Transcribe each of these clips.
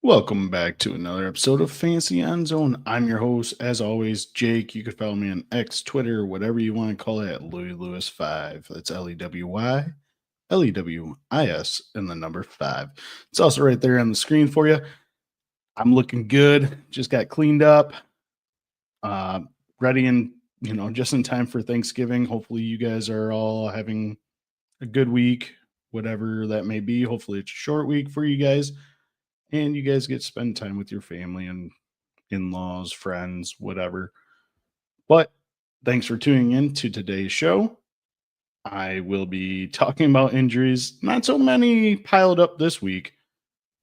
Welcome back to another episode of Fantasy Endzone. I'm your host, as always, Jake. You can follow me on X, Twitter, whatever you want to call it, at Louis Lewis 5. That's LEWIS, and the number 5. It's also right there on the screen for you. I'm looking good. Just got cleaned up. Ready and just in time for Thanksgiving. Hopefully you guys are all having a good week, whatever that may be. Hopefully it's a short week for you guys. And you guys get to spend time with your family and in-laws, friends, whatever. But thanks for tuning in to today's show. I will be talking about injuries. Not so many piled up this week,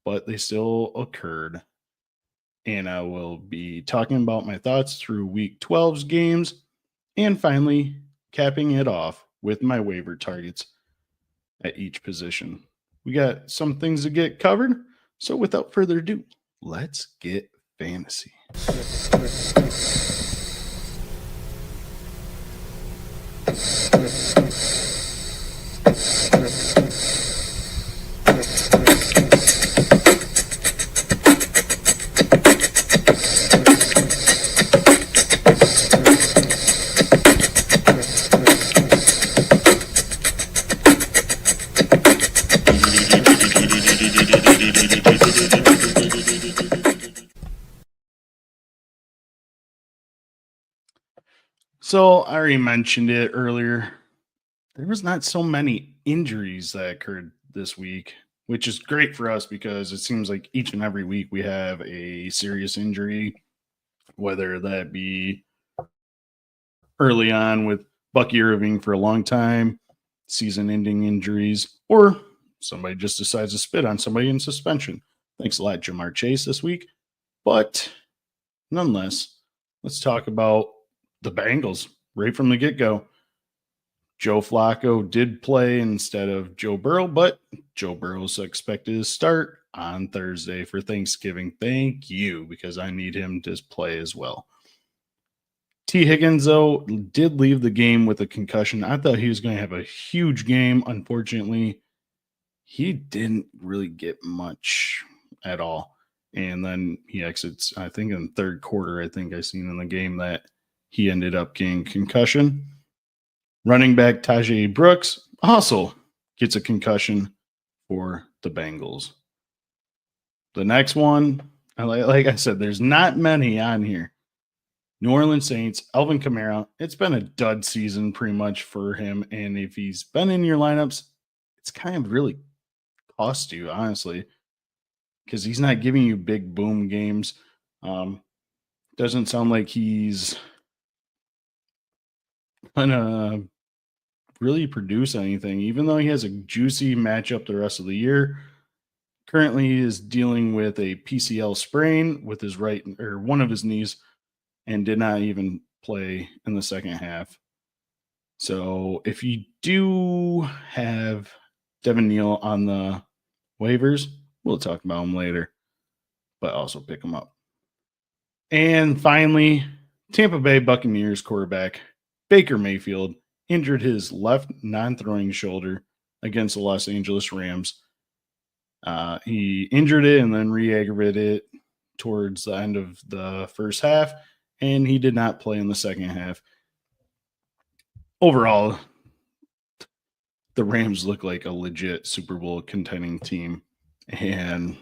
but they still occurred. And I will be talking about my thoughts through week 12's games and finally capping it off with my waiver targets at each position. We got some things to get covered. So without further ado, let's get fantasy. So I already mentioned it earlier. There was not so many injuries that occurred this week, which is great for us because it seems like each and every week we have a serious injury, whether that be early on with Bucky Irving for a long time, season-ending injuries, or somebody just decides to spit on somebody in suspension. Thanks a lot, Jamar Chase, this week. But nonetheless, let's talk about the Bengals right from the get-go. Joe Flacco did play instead of Joe Burrow, but Joe Burrow's expected to start on Thursday for Thanksgiving. Thank you, because I need him to play as well. T. Higgins, though, did leave the game with a concussion. I thought he was going to have a huge game. Unfortunately, he didn't really get much at all. And then he exits, I think, in the third quarter. I think I seen in the game that he ended up getting concussion. Running back Tahj Brooks also gets a concussion for the Bengals. The next one, like I said, there's not many on here. New Orleans Saints, Alvin Kamara. It's been a dud season pretty much for him. And if he's been in your lineups, it's kind of really cost you, honestly, because he's not giving you big boom games. Doesn't sound like he's gonna really produce anything, even though he has a juicy matchup the rest of the year. Currently, he is dealing with a PCL sprain with his right or one of his knees, and did not even play in the second half. So if you do have Devin Neal on the waivers, we'll talk about him later, but also pick him up. And finally, Tampa Bay Buccaneers quarterback Baker Mayfield injured his left non-throwing shoulder against the Los Angeles Rams. He injured it and then re-aggravated it towards the end of the first half, and he did not play in the second half. Overall, the Rams look like a legit Super Bowl contending team. And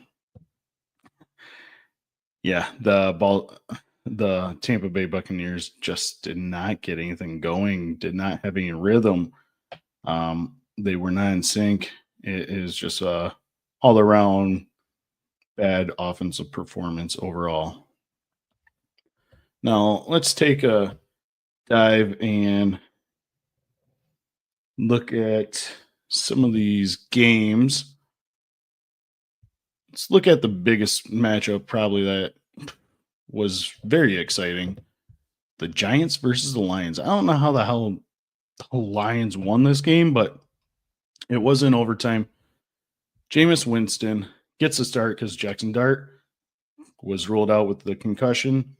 yeah, the Tampa Bay Buccaneers just did not get anything going, did not have any rhythm. They were not in sync. It is just a all-around bad offensive performance overall. Now, let's take a dive and look at some of these games. Let's look at the biggest matchup probably that was very exciting. The Giants versus the Lions. I don't know how the hell the Lions won this game, but it was in overtime. Jameis Winston gets a start because Jackson Dart was ruled out with the concussion.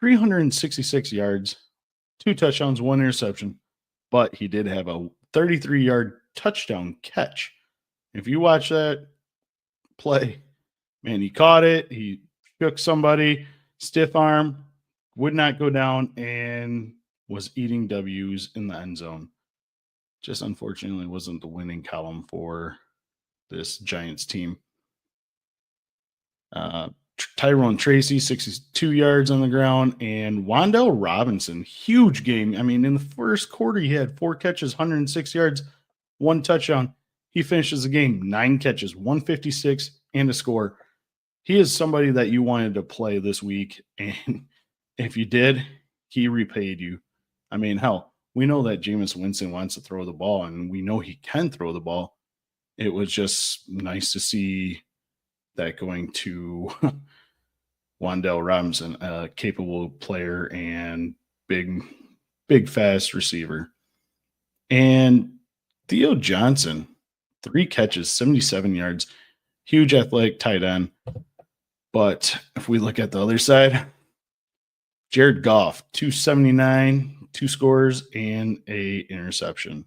366 yards, 2 touchdowns, 1 interception, but he did have a 33-yard touchdown catch. If you watch that play, Man, he caught it. He shook somebody, stiff arm, would not go down, and was eating W's in the end zone. Just unfortunately wasn't the winning column for this Giants team. Tyrone Tracy, 62 yards on the ground, and Wan'Dale Robinson, huge game. I mean, in the first quarter, he had 4 catches, 106 yards, 1 touchdown. He finishes the game 9 catches, 156, and a score. He is somebody that you wanted to play this week, and if you did, he repaid you. I mean, hell, we know that Jameis Winston wants to throw the ball, and we know he can throw the ball. It was just nice to see that going to Wan'Dale Robinson, a capable player and big, fast receiver. And Theo Johnson, 3 catches, 77 yards, huge athletic tight end. But if we look at the other side, Jared Goff, 279, 2 scores, and a interception.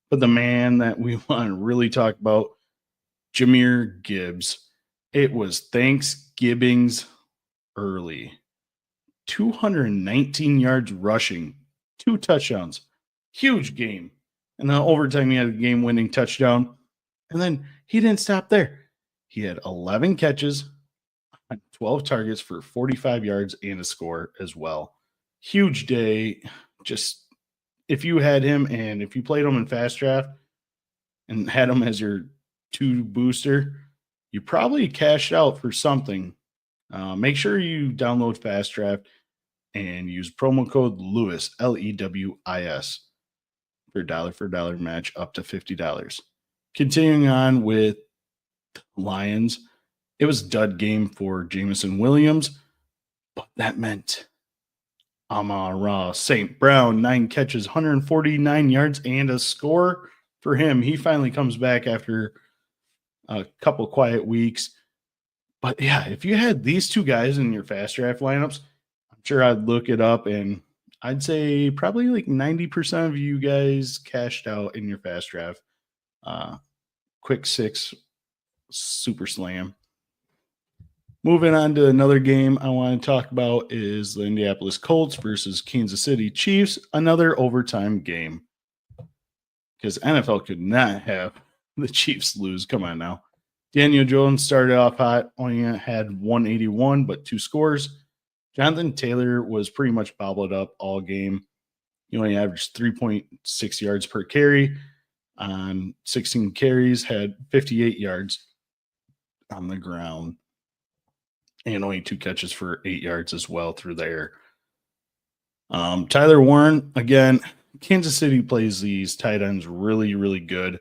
But the man that we want to really talk about, Jahmyr Gibbs. It was ThanksGIBBSing's early. 219 yards rushing, 2 touchdowns. Huge game. And then overtime, he had a game-winning touchdown. And then he didn't stop there. He had 11 catches, 12 targets for 45 yards and a score as well. Huge day. Just if you had him and if you played him in Fast Draft and had him as your 2 booster, you probably cashed out for something. Make sure you download Fast Draft and use promo code Lewis, LEWIS, for dollar match up to $50. Continuing on with Lions, it was a dud game for Jameson Williams, but that meant Amon-Ra St. Brown, 9 catches, 149 yards, and a score for him. He finally comes back after a couple quiet weeks. But yeah, if you had these 2 guys in your Fast Draft lineups, I'm sure I'd look it up, and I'd say probably like 90% of you guys cashed out in your Fast Draft. Quick 6 super slam. Moving on to another game I want to talk about is the Indianapolis Colts versus Kansas City Chiefs, another overtime game. Because NFL could not have the Chiefs lose. Come on now. Daniel Jones started off hot, only had 181, but 2 scores. Jonathan Taylor was pretty much bobbled up all game. He only averaged 3.6 yards per carry on 16 carries, had 58 yards on the ground, and only 2 catches for 8 yards as well through the air. Tyler Warren, again, Kansas City plays these tight ends really, really good.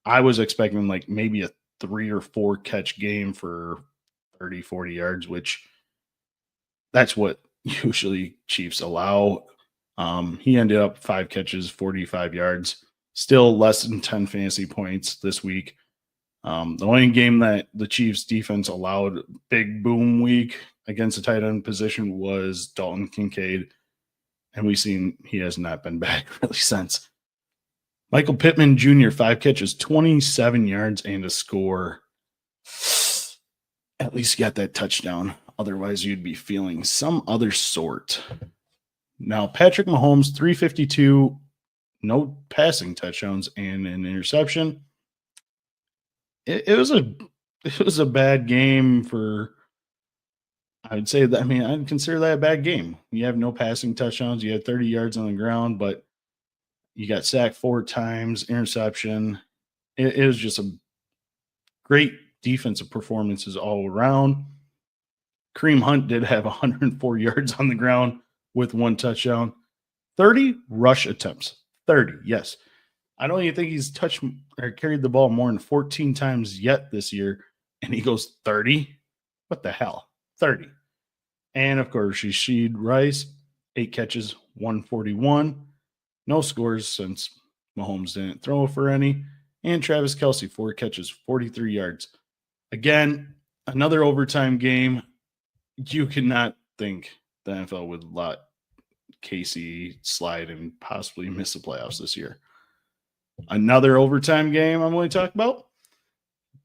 I was expecting like maybe a 3 or 4 catch game for 30, 40 yards, which that's what usually Chiefs allow. He ended up 5 catches, 45 yards, still less than 10 fantasy points this week. The only game that the Chiefs defense allowed big boom week against the tight end position was Dalton Kincaid. And we've seen he has not been back really since. Michael Pittman Jr., 5 catches, 27 yards, and a score. At least got that touchdown. Otherwise, you'd be feeling some other sort. Now, Patrick Mahomes, 352, no passing touchdowns, and an interception. It was a bad game for. I would say that. I mean, I'd consider that a bad game. You have no passing touchdowns. You had 30 yards on the ground, but you got sacked 4 times, interception. It was just a great defensive performances all around. Kareem Hunt did have 104 yards on the ground with 1 touchdown. 30 rush attempts. 30, yes. I don't even think he's touched or carried the ball more than 14 times yet this year, and he goes 30? What the hell? 30. And, of course, Rashid Rice, 8 catches, 141. No scores since Mahomes didn't throw for any. And Travis Kelce, 4 catches, 43 yards. Again, another overtime game. You cannot think the NFL would let Casey slide and possibly miss the playoffs this year. Another overtime game I'm going to talk about.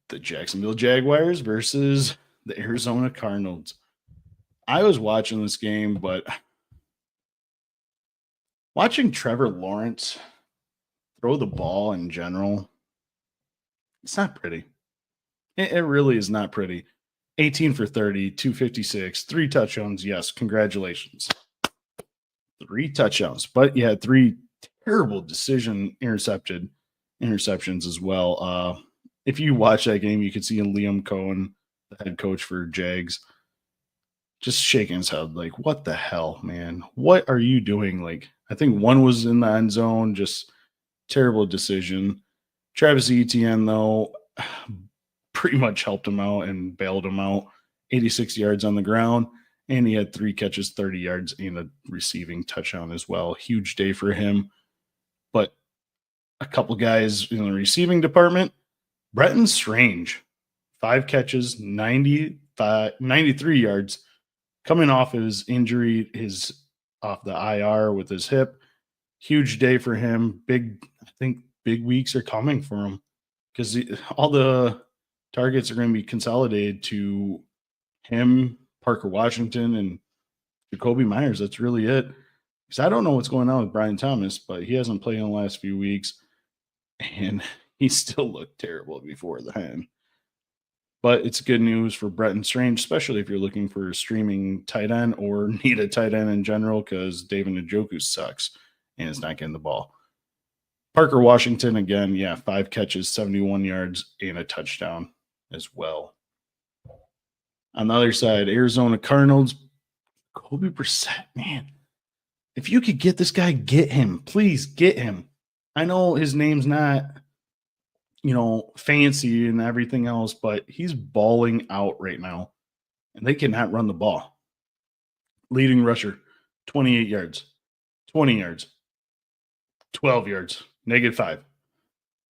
the Jacksonville Jaguars versus the Arizona Cardinals. I was watching this game, but watching Trevor Lawrence throw the ball in general, it's not pretty. It really is not pretty. 18 for 30, 256, 3 touchdowns. Yes, congratulations. 3 touchdowns, but you had 3 terrible interceptions as well. If you watch that game, you could see Liam Cohen, the head coach for Jags, just shaking his head like, what the hell, man? What are you doing? Like, I think one was in the end zone, just terrible decision. Travis Etienne, though, pretty much helped him out and bailed him out. 86 yards on the ground, and he had 3 catches, 30 yards, and a receiving touchdown as well. Huge day for him. But a couple guys in the receiving department, Bretton Strange, 5 catches, 93 yards, coming off his injury, off the IR with his hip. Huge day for him. I think big weeks are coming for him because all the targets are going to be consolidated to him, Parker Washington, and Jacoby Myers. That's really it. Because I don't know what's going on with Brian Thomas, but he hasn't played in the last few weeks, and he still looked terrible before then. But it's good news for Bretton Strange, especially if you're looking for a streaming tight end or need a tight end in general, because David Njoku sucks and is not getting the ball. Parker Washington, again, 5 catches, 71 yards, and a touchdown as well. On the other side, Arizona Cardinals, Jacoby Brissett, man. If you could get this guy, get him. Please get him. I know his name's not, fancy and everything else, but he's balling out right now, and they cannot run the ball. Leading rusher, 28 yards, 20 yards, 12 yards, -5.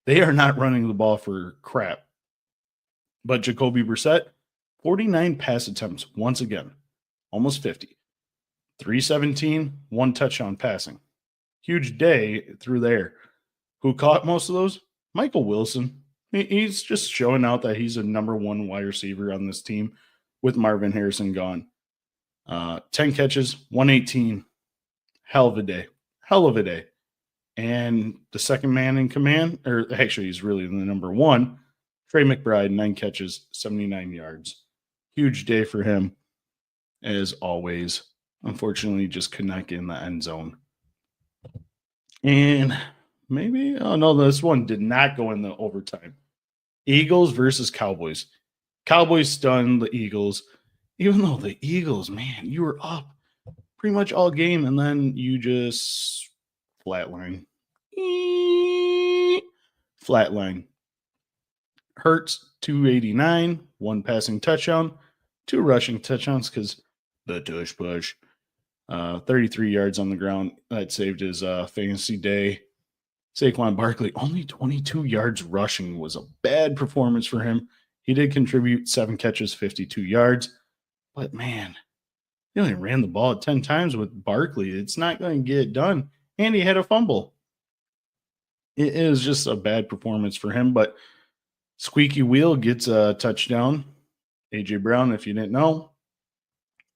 They are not running the ball for crap. But Jacoby Brissett, 49 pass attempts once again, almost 50. 317, 1 touchdown passing. Huge day through there. Who caught most of those? Michael Wilson. He's just showing out that he's a number 1 wide receiver on this team with Marvin Harrison gone. 10 catches, 118. Hell of a day. And the second man in command, or actually he's really the number 1, Trey McBride, 9 catches, 79 yards. Huge day for him, as always. Unfortunately, just could not get in the end zone. And this one did not go in the overtime. Eagles versus Cowboys. Cowboys stunned the Eagles, even though the Eagles, man, you were up pretty much all game, and then you just flatline. Hurts, 289, 1 passing touchdown, 2 rushing touchdowns because the tush push. 33 yards on the ground. That saved his fantasy day. Saquon Barkley, only 22 yards rushing, was a bad performance for him. He did contribute 7 catches, 52 yards. But, man, he only ran the ball 10 times with Barkley. It's not going to get it done. And he had a fumble. It is just a bad performance for him. But Squeaky Wheel gets a touchdown. A.J. Brown, if you didn't know,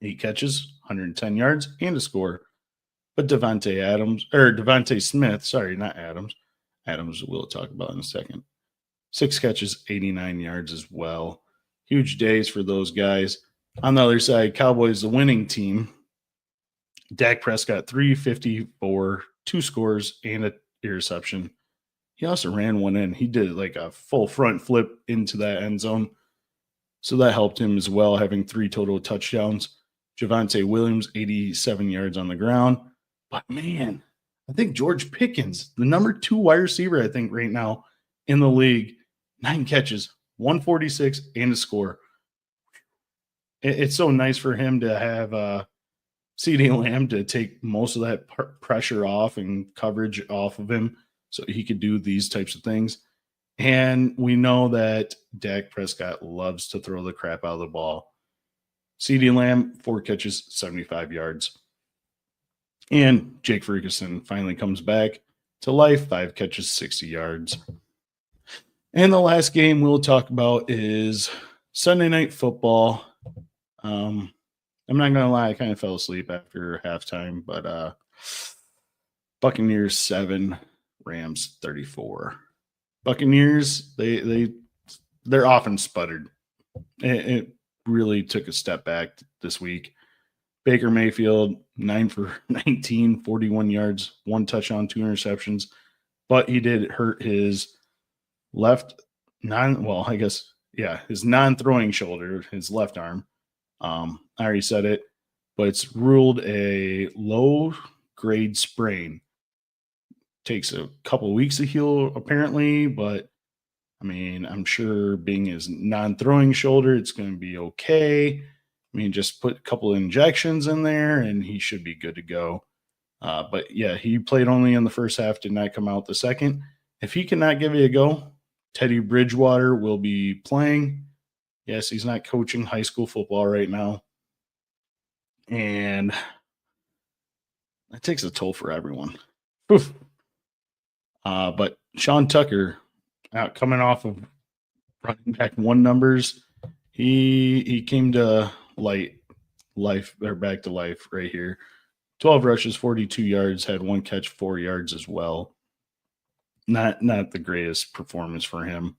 8 catches, 110 yards, and a score. But Devontae Smith, sorry, not Adams. Adams we'll talk about in a second. 6 catches, 89 yards as well. Huge days for those guys. On the other side, Cowboys, the winning team. Dak Prescott, 354, 2 scores, and an interception. He also ran one in. He did like a full front flip into that end zone. So that helped him as well, having 3 total touchdowns. Javonte Williams, 87 yards on the ground. But, man, I think George Pickens, the number 2 wide receiver, I think, right now in the league, 9 catches, 146, and a score. It's so nice for him to have CeeDee Lamb to take most of that pressure off and coverage off of him so he could do these types of things. And we know that Dak Prescott loves to throw the crap out of the ball. CeeDee Lamb, 4 catches, 75 yards. And Jake Ferguson finally comes back to life, 5 catches, 60 yards. And the last game we'll talk about is Sunday Night Football. I'm not gonna lie, I kind of fell asleep after halftime, but Buccaneers 7, Rams 34. Buccaneers, their offense sputtered. It really took a step back this week. Baker Mayfield, 9 for 19, 41 yards, 1 touchdown, 2 interceptions. But he did hurt his his non-throwing shoulder, his left arm. I already said it, but it's ruled a low-grade sprain. Takes a couple weeks to heal, apparently, but I mean, I'm sure being his non-throwing shoulder, it's going to be okay. I mean, just put a couple of injections in there, and he should be good to go. But yeah, he played only in the first half, did not come out the second. If he cannot give it a go, Teddy Bridgewater will be playing. Yes, he's not coaching high school football right now. And that takes a toll for everyone. But Sean Tucker, coming off of running back 1 numbers, he came to back to life right here. 12 rushes, 42 yards, had 1 catch, 4 yards as well. Not the greatest performance for him.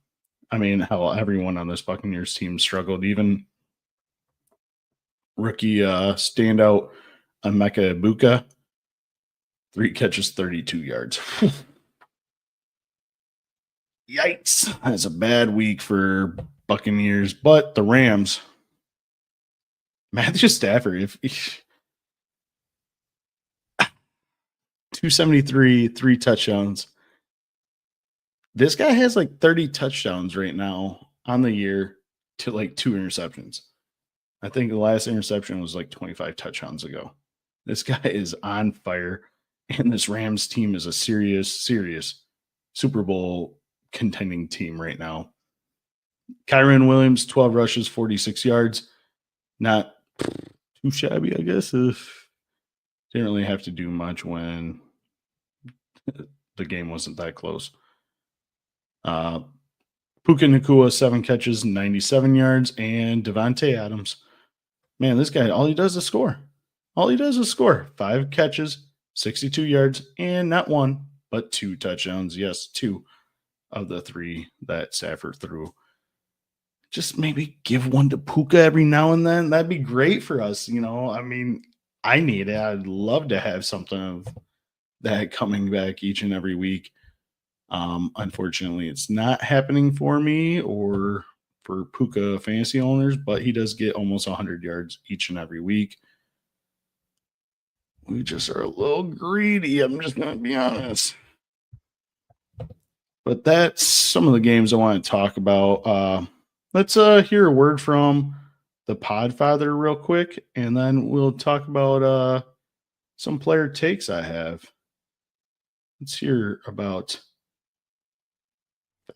I mean, hell, everyone on this Buccaneers team struggled. Even rookie standout Emeka Egbuka, 3 catches, 32 yards. Yikes. That's a bad week for Buccaneers. But the Rams, Matthew Stafford, 273, 3 touchdowns. This guy has like 30 touchdowns right now on the year to like 2 interceptions. I think the last interception was like 25 touchdowns ago. This guy is on fire, and this Rams team is a serious Super Bowl contending team right now. Kyron Williams, 12 rushes, 46 yards. Not too shabby, I guess. Didn't really have to do much when the game wasn't that close. Puka Nacua, 7 catches, 97 yards, and Devontae Adams. Man, this guy, all he does is score. 5 catches, 62 yards, and not 1, but 2 touchdowns. Yes, 2 of the 3 that Stafford threw. Just maybe give 1 to Puka every now and then. That'd be great for us. I mean, I need it. I'd love to have something of that coming back each and every week. Unfortunately, it's not happening for me or for Puka fantasy owners, but he does get almost 100 yards each and every week. We just are a little greedy. I'm just going to be honest. But that's some of the games I want to talk about. Let's hear a word from the Podfather real quick, and then we'll talk about some player takes I have. Let's hear about...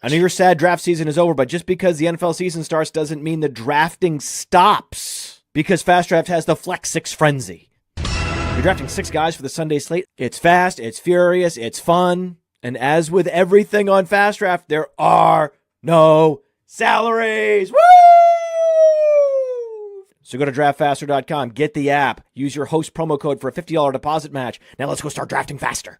I know you're sad draft season is over, but just because the NFL season starts doesn't mean the drafting stops. Because Fast Draft has the Flex 6 Frenzy. You're drafting 6 guys for the Sunday slate. It's fast, it's furious, it's fun. And as with everything on Fast Draft, there are no salaries. Woo! So go to draftfaster.com, get the app, use your host promo code for a $50 deposit match. Now let's go start drafting faster.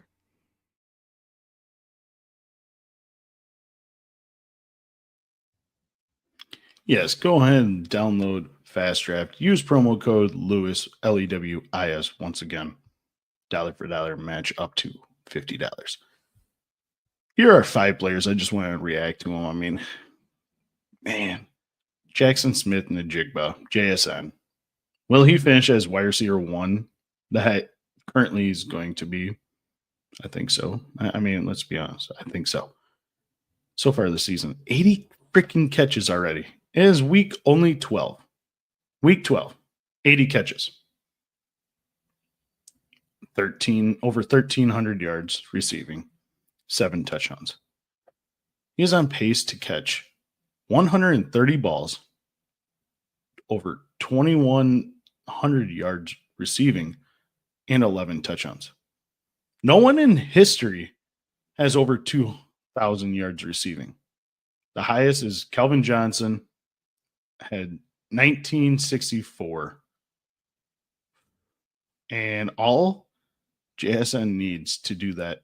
Yes, go ahead and download Fast Draft. Use promo code Lewis, Lewis, once again. $1 for $1 match up to $50. Here are 5 players. I just want to react to them. I mean, man, Jackson Smith and Njigba, JSN. Will he finish as wide receiver 1? That currently is going to be. I think so. I mean, let's be honest. I think so. So far this season, 80 freaking catches already. It is week only 12. Week 12, 80 catches. Over 1,300 yards receiving, 7 touchdowns. He is on pace to catch 130 balls, over 2,100 yards receiving, and 11 touchdowns. No one in history has over 2,000 yards receiving. The highest is Calvin Johnson, had 1964. And all JSN needs to do that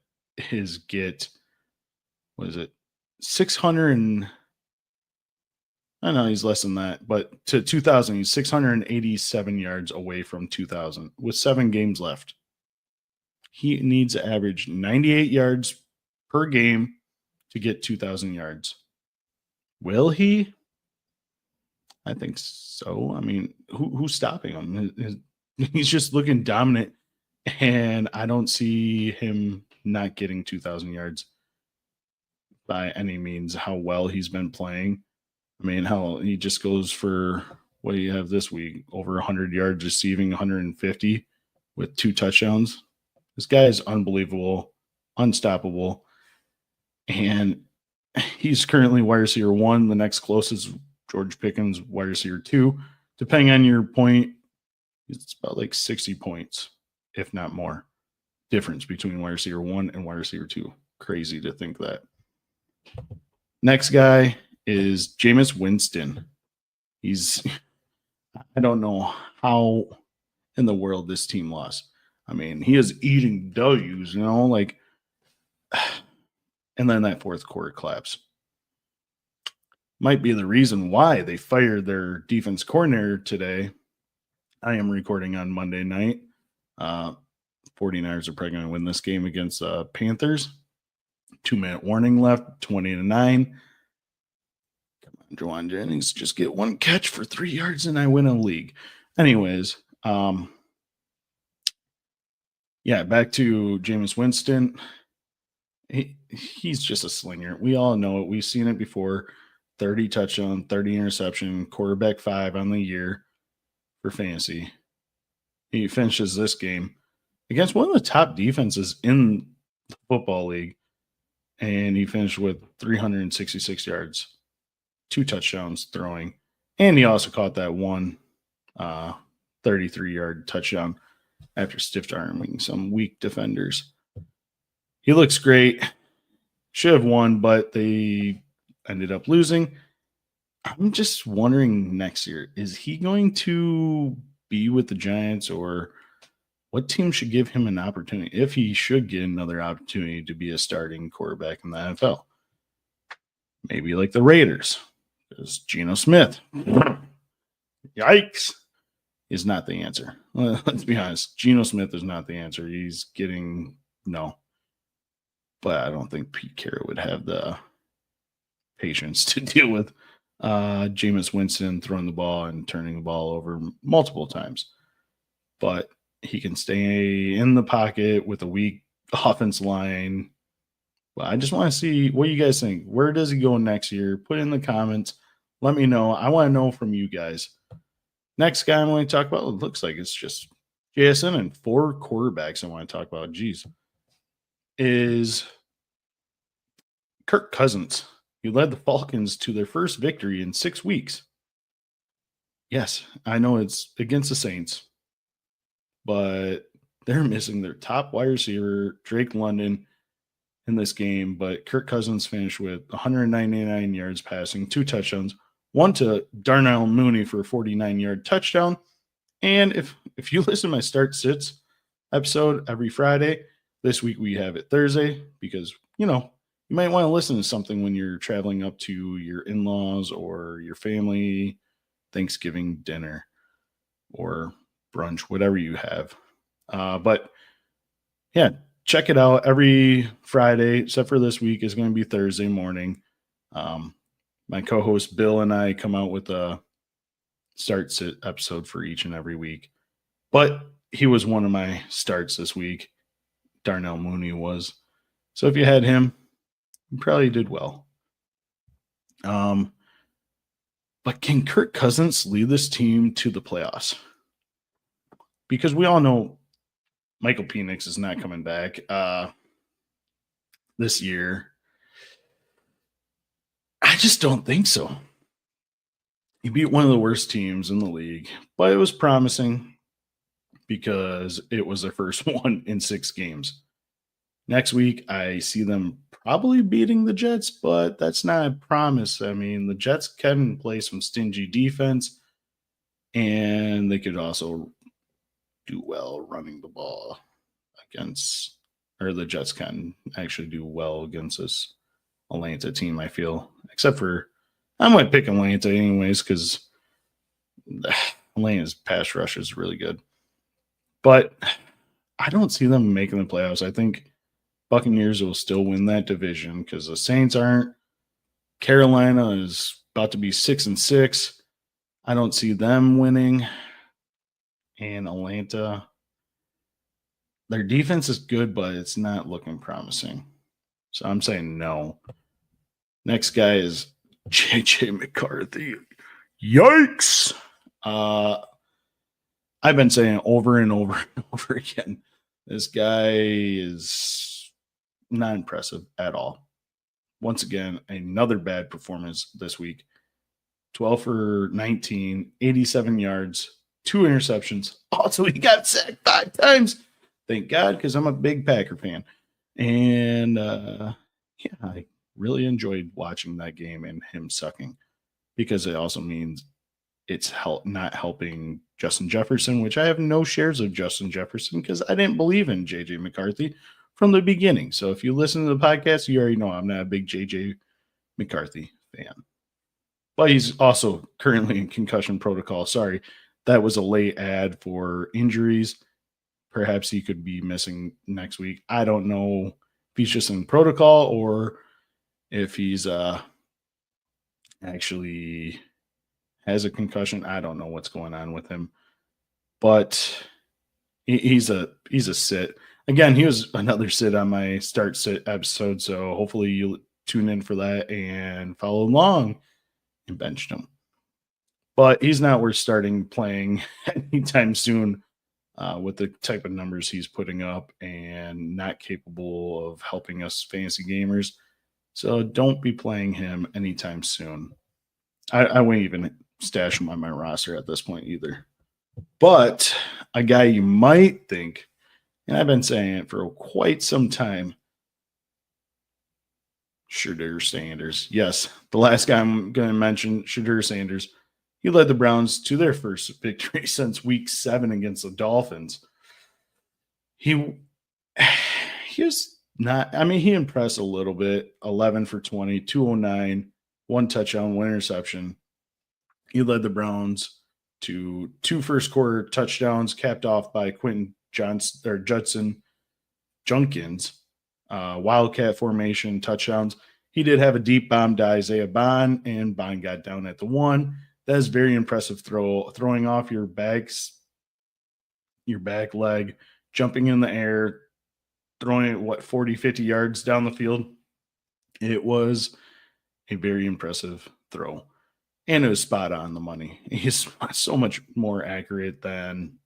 is get, what is it, 600 and, I know he's less than that, but to 2,000, he's 687 yards away from 2,000 with 7 games left. He needs to average 98 yards per game to get 2,000 yards. Will he? I think so. I mean, who's stopping him? He's just looking dominant, and I don't see him not getting 2,000 yards by any means. How well he's been playing. I mean, how he just goes for, what do you have this week? Over 100 yards receiving, 150 with 2 touchdowns. This guy is unbelievable, unstoppable, and he's currently wide receiver 1. The next closest, George Pickens, wide receiver 2. Depending on your point, it's about like 60 points, if not more, difference between wide receiver 1 and wide receiver 2. Crazy to think that. Next guy is Jameis Winston. I don't know how in the world this team lost. I mean, he is eating W's, like, and then that fourth quarter collapse. Might be the reason why they fired their defense coordinator today. I am recording on Monday night. 49ers are probably going to win this game against Panthers. 2-minute warning left, 20-9. Come on, Juwan Jennings, just get 1 catch for 3 yards and I win a league. Anyways, back to Jameis Winston. He's just a slinger. We all know it. We've seen it before. 30 touchdown, 30 interception, quarterback 5 on the year for fantasy. He finishes this game against one of the top defenses in the football league, and he finished with 366 yards, 2 touchdowns throwing, and he also caught that one 33-yard touchdown after stiff-arming some weak defenders. He looks great. Should have won, but they ended up losing. I'm just wondering next year, is he going to be with the Giants, or what team should give him an opportunity if he should get another opportunity to be a starting quarterback in the NFL? Maybe like the Raiders. Because Geno Smith, yikes, is not the answer. Let's be honest. Geno Smith is not the answer. He's getting no. But I don't think Pete Carroll would have the patience to deal with Jameis Winston throwing the ball and turning the ball over multiple times. But he can stay in the pocket with a weak offense line. But I just want to see what you guys think. Where does he go next year? Put it in the comments. Let me know. I want to know from you guys. Next guy I want to talk about, it looks like it's just JSN and 4 quarterbacks I want to talk about. Jeez. Is Kirk Cousins. He led the Falcons to their first victory in 6 weeks. Yes, I know it's against the Saints, but they're missing their top wide receiver, Drake London, in this game. But Kirk Cousins finished with 199 yards passing, 2 touchdowns, 1 to Darnell Mooney for a 49-yard touchdown. And if you listen to my Start Sits episode every Friday, this week we have it Thursday because, you might want to listen to something when you're traveling up to your in-laws or your family, Thanksgiving dinner or brunch, whatever you have. But yeah, check it out every Friday, except for this week is going to be Thursday morning. My co-host Bill and I come out with a Start Sit episode for each and every week. But he was one of my starts this week. Darnell Mooney was. So if you had him, you probably did well. But can Kirk Cousins lead this team to the playoffs? Because we all know Michael Penix is not coming back this year. I just don't think so. He beat one of the worst teams in the league, but it was promising because it was their first one in 6 games. Next week, I see them probably beating the Jets, but that's not a promise. I mean, the Jets can play some stingy defense, and they could also do well running the ball against, or the Jets can actually do well against this Atlanta team, I feel, except for I might pick Atlanta anyways because Atlanta's pass rush is really good. But I don't see them making the playoffs. I think Buccaneers will still win that division because the Saints aren't. Carolina is about to be 6-6. I don't see them winning. And Atlanta, their defense is good, but it's not looking promising. So I'm saying no. Next guy is JJ McCarthy. Yikes. I've been saying over and over and over again, this guy is not impressive at all. Once again, another bad performance this week. 12 for 19, 87 yards, 2 interceptions. Also, he got sacked 5 times. Thank God, because I'm a big Packer fan. And I really enjoyed watching that game and him sucking because it also means it's not helping Justin Jefferson, which I have no shares of Justin Jefferson because I didn't believe in JJ McCarthy from the beginning. So if you listen to the podcast, you already know I'm not a big JJ McCarthy fan. But he's also currently in concussion protocol. Sorry, that was a late ad for injuries. Perhaps he could be missing next week. I don't know if he's just in protocol or if he's actually has a concussion. I don't know what's going on with him. But he's a sit. Again, he was another sit on my start sit episode, so hopefully you'll tune in for that and follow along and benched him. But he's not worth starting playing anytime soon with the type of numbers he's putting up and not capable of helping us fantasy gamers. So don't be playing him anytime soon. I wouldn't even stash him on my roster at this point either. But a guy you might think, and I've been saying it for quite some time, Shedeur Sanders. Yes, the last guy I'm going to mention, Shedeur Sanders. He led the Browns to their first victory since week 7 against the Dolphins. He was not, I mean, he impressed a little bit. 11 for 20, 209, 1 touchdown, 1 interception. He led the Browns to 2 first quarter touchdowns, capped off by Quentin Judson Junkins, Wildcat formation touchdowns. He did have a deep bomb to Isaiah Bond, and Bond got down at the 1. That is very impressive throwing off your back leg, jumping in the air, throwing it, 40, 50 yards down the field. It was a very impressive throw. And it was spot on the money. He's so much more accurate than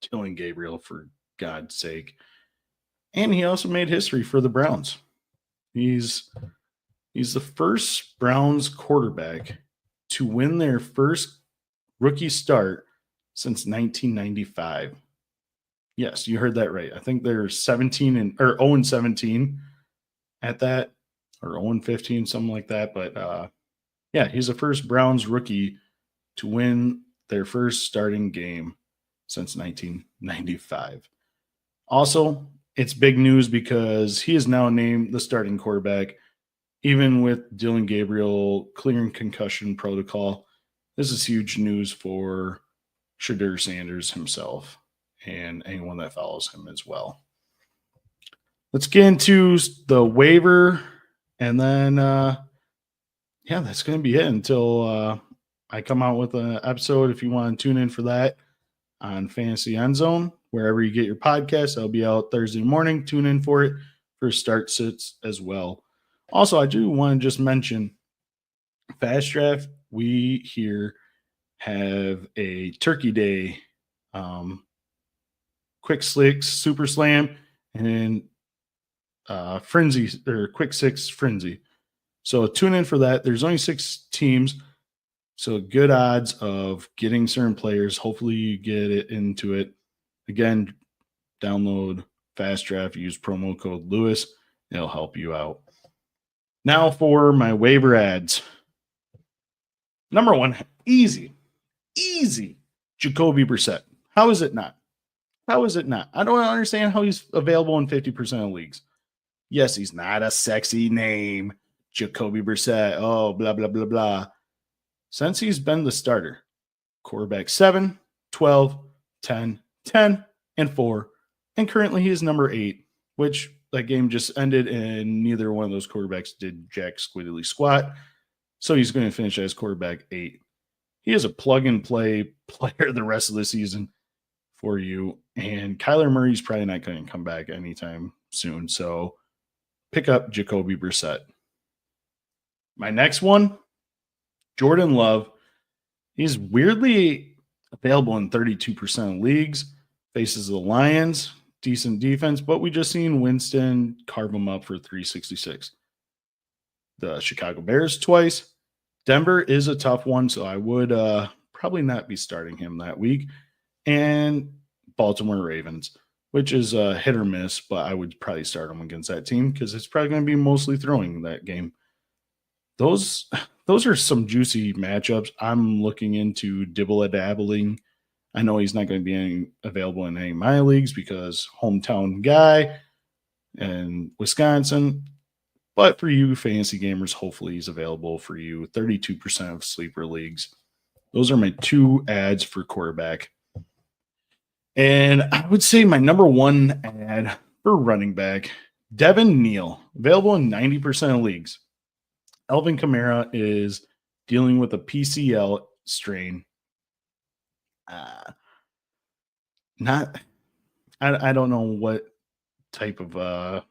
Dylan Gabriel, for God's sake. And he also made history for the Browns. He's the first Browns quarterback to win their first rookie start since 1995. Yes, you heard that right. I think they're 0-17 at that, or 0-15, something like that. But yeah, he's the first Browns rookie to win their first starting game since 1995. Also, it's big news because he is now named the starting quarterback, even with Dylan Gabriel clearing concussion protocol. This is huge news for Shedeur Sanders himself and anyone that follows him as well. Let's get into the waiver, and then that's going to be it until I come out with an episode. If you want to tune in for that on Fantasy Endzone, wherever you get your podcast, I'll be out Thursday morning. Tune in for it for start sits as well. Also, I do want to just mention Fast Draft. We here have a Turkey Day Quick Slicks Super Slam and Frenzy or Quick Six Frenzy. So tune in for that. There's only 6 teams, so good odds of getting certain players. Hopefully you get it into it. Again, download Fast Draft, use promo code Lewis, It'll help you out. Now for my waiver ads. Number one, easy, Jacoby Brissett. How is it not? How is it not? I don't understand how he's available in 50% of leagues. Yes, he's not a sexy name, Jacoby Brissett. Oh, blah, blah, blah, blah. Since he's been the starter, quarterback 7, 12, 10, 10, and 4. And currently he is number 8, which that game just ended, and neither one of those quarterbacks did jack squiddly squat. So he's going to finish as quarterback 8. He is a plug-and-play player the rest of the season for you. And Kyler Murray's probably not going to come back anytime soon. So pick up Jacoby Brissett. My next one, Jordan Love. He's weirdly available in 32% of leagues. Faces the Lions. Decent defense, but we just seen Winston carve him up for 366. The Chicago Bears twice. Denver is a tough one, so I would probably not be starting him that week. And Baltimore Ravens, which is a hit or miss, but I would probably start him against that team because it's probably going to be mostly throwing that game. Those are some juicy matchups. I'm looking into dibble-a-dabbling. I know he's not going to be available in any of my leagues because hometown guy and Wisconsin. But for you fantasy gamers, hopefully he's available for you. 32% of sleeper leagues. Those are my 2 ads for quarterback. And I would say my number 1 ad for running back, Devin, Neal, available in 90% of leagues. Alvin Kamara is dealing with a PCL strain. I don't know what type of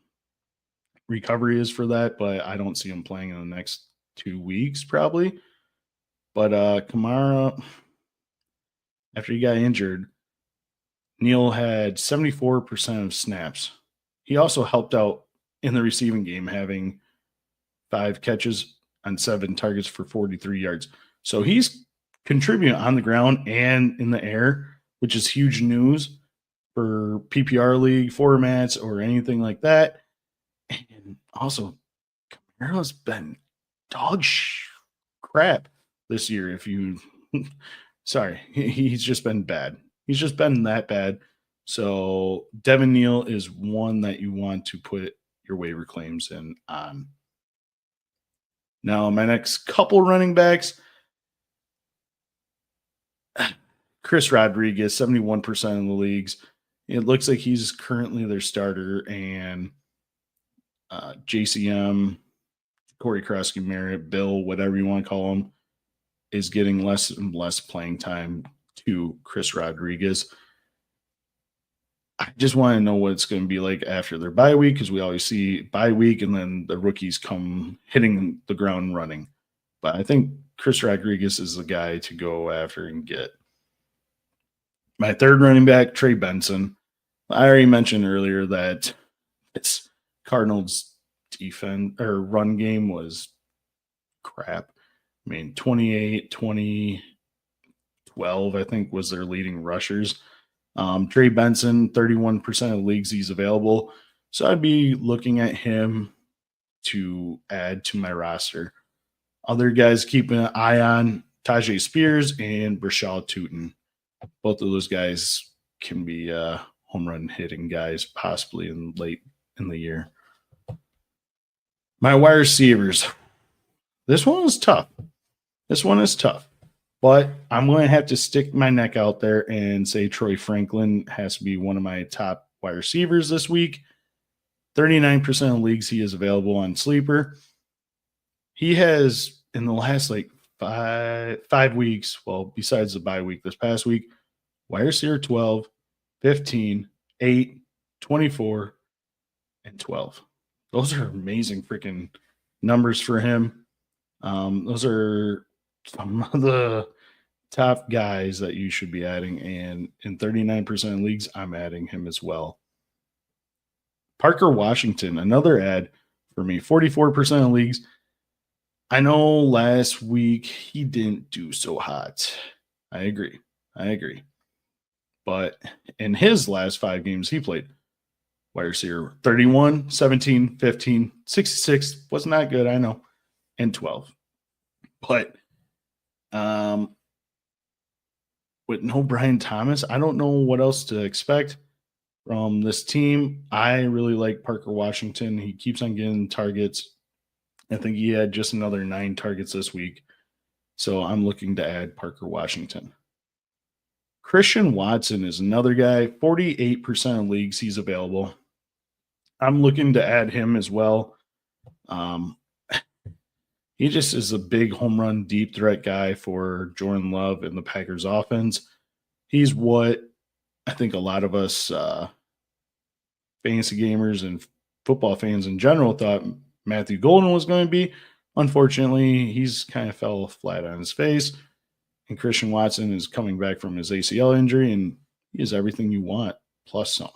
recovery is for that, but I don't see him playing in the next 2 weeks probably. But Kamara, after he got injured, Neal had 74% of snaps. He also helped out in the receiving game, having 5 catches on 7 targets for 43 yards. So he's contributing on the ground and in the air, which is huge news for PPR league formats or anything like that. And also, Kamara's been dog crap this year. If you, sorry, he's just been bad. He's just been that bad. So Devin Neal is one that you want to put your waiver claims in on. Now, my next couple running backs, Chris Rodriguez, 71% of the leagues. It looks like he's currently their starter, and JCM, Corey Krosky, Merritt, Bill, whatever you want to call him, is getting less and less playing time to Chris Rodriguez. I just want to know what it's going to be like after their bye week, because we always see bye week and then the rookies come hitting the ground running. But I think Chris Rodriguez is the guy to go after and get. My third running back, Trey Benson. I already mentioned earlier that it's Cardinals defense or run game was crap. I mean, 28, 20, 12, I think was their leading rushers. Trey Benson, 31% of leagues he's available. So I'd be looking at him to add to my roster. Other guys keeping an eye on, Tahj Spears and Brashal Tootin. Both of those guys can be home run hitting guys possibly in late in the year. My wide receivers. This one is tough. But I'm going to have to stick my neck out there and say Troy Franklin has to be one of my top wide receivers this week. 39% of leagues he is available on Sleeper. He has, in the last like five weeks, well, besides the bye week this past week, wide receiver 12, 15, 8, 24, and 12. Those are amazing freaking numbers for him. Those are some of the top guys that you should be adding. And in 39% of leagues, I'm adding him as well. Parker Washington, another ad for me, 44% of leagues. I know last week he didn't do so hot. I agree. But in his last 5 games he played, wide receiver 31, 17, 15, 66 was not good, I know, and 12. But with no Brian Thomas, I don't know what else to expect from this team. I really like Parker Washington. He keeps on getting targets. I think he had just another 9 targets this week. So I'm looking to add Parker Washington. Christian Watson is another guy. 48% of leagues he's available. I'm looking to add him as well. He just is a big home run, deep threat guy for Jordan Love and the Packers offense. He's what I think a lot of us fantasy gamers and football fans in general thought Matthew Golden was going to be. Unfortunately, he's kind of fell flat on his face. And Christian Watson is coming back from his ACL injury, and he is everything you want, plus some,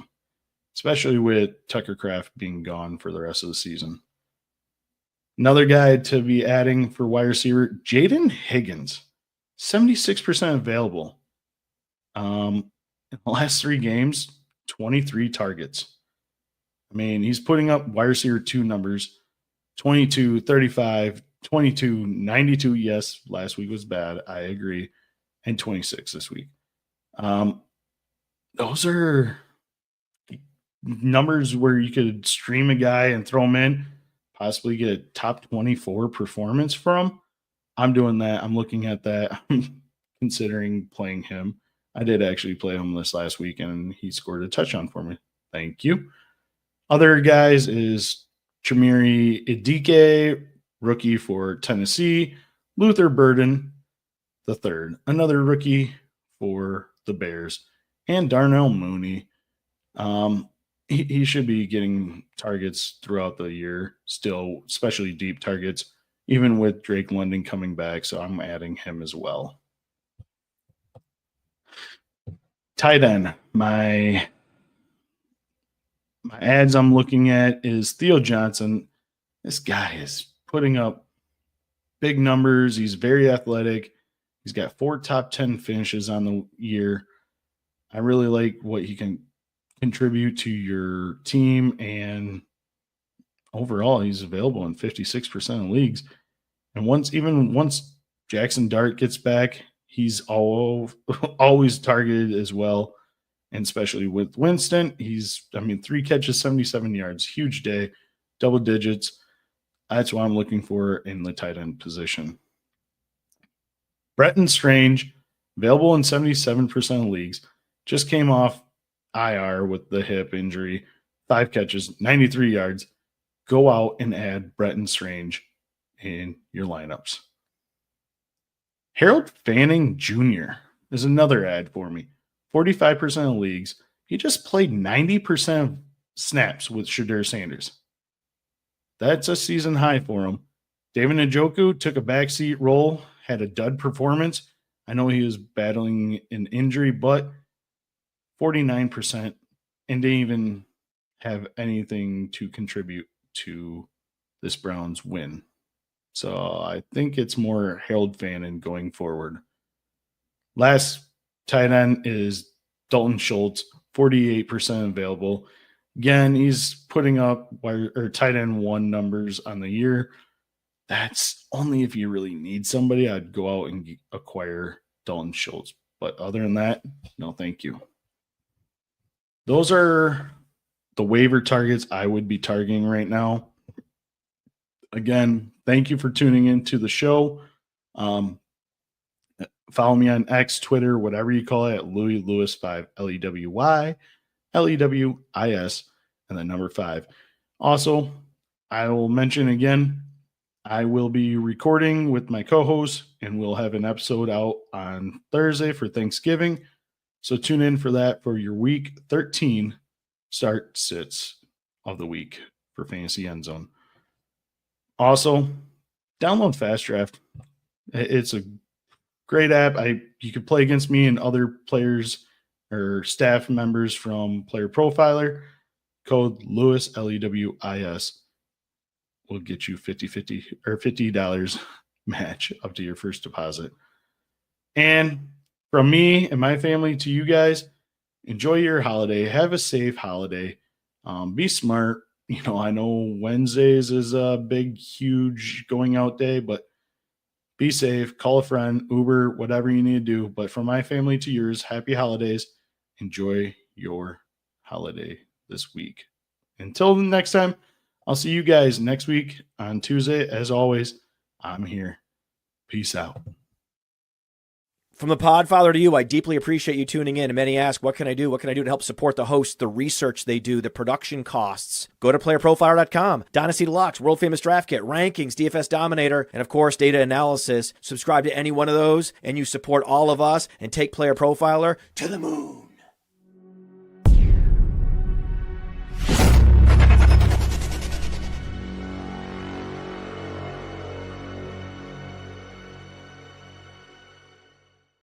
especially with Tucker Kraft being gone for the rest of the season. Another guy to be adding for wide receiver, Jayden Higgins, 76% available. In the last 3 games, 23 targets. I mean, he's putting up wide receiver 2 numbers, 22, 35, 22, 92. Yes, last week was bad. I agree. And 26 this week. Those are numbers where you could stream a guy and throw him in, possibly get a top 24 performance from. I'm doing that. I'm looking at that. I'm considering playing him. I did actually play him this last week, and he scored a touchdown for me. Thank you. Other guys is Chimere Idike, rookie for Tennessee. Luther Burden, the third, another rookie for the Bears. And Darnell Mooney. He should be getting targets throughout the year still, especially deep targets, even with Drake London coming back. So I'm adding him as well. Tight end. My ads I'm looking at is Theo Johnson. This guy is putting up big numbers. He's very athletic. He's got 4 top 10 finishes on the year. I really like what he can contribute to your team, and overall he's available in 56% of leagues. And once Jackson Dart gets back, he's always targeted as well. And especially with Winston, 3 catches, 77 yards, huge day, double digits. That's what I'm looking for in the tight end position. Bretton Strange, available in 77% of leagues, just came off IR with the hip injury, 5 catches, 93 yards. Go out and add Bretton Strange in your lineups. Harold Fanning Jr. is another ad for me. 45% of leagues. He just played 90% of snaps with Shedeur Sanders. That's a season high for him. David Njoku took a backseat role, had a dud performance. I know he was battling an injury, but 49% and didn't even have anything to contribute to this Browns win. So I think it's more Harold Fanning going forward. Last tight end is Dalton Schultz, 48% available. Again, he's putting up tight end 1 numbers on the year. That's only if you really need somebody. I'd go out and acquire Dalton Schultz. But other than that, no, thank you. Those are the waiver targets I would be targeting right now. Again, thank you for tuning into the show. Follow me on X, Twitter, whatever you call it, at Louis Lewis 5, LEWY, LEWIS, and then number 5. Also, I will mention again, I will be recording with my co-host, and we'll have an episode out on Thursday for Thanksgiving. So tune in for that for your week 13 start sits of the week for Fantasy Endzone. Also, download Fast Draft. It's a great app. You could play against me and other players or staff members from Player Profiler. Code Lewis, LEWIS, will get you $50 match up to your first deposit. And from me and my family to you guys, enjoy your holiday. Have a safe holiday. Be smart. I know Wednesdays is a big, huge going out day, but be safe. Call a friend, Uber, whatever you need to do. But from my family to yours, happy holidays. Enjoy your holiday this week. Until the next time, I'll see you guys next week on Tuesday. As always, I'm here. Peace out. From the Podfather to you, I deeply appreciate you tuning in. And many ask, what can I do? What can I do to help support the hosts, the research they do, the production costs? Go to playerprofiler.com, Dynasty Deluxe, World Famous Draft Kit, Rankings, DFS Dominator, and of course, data analysis. Subscribe to any one of those, and you support all of us and take Player Profiler to the moon.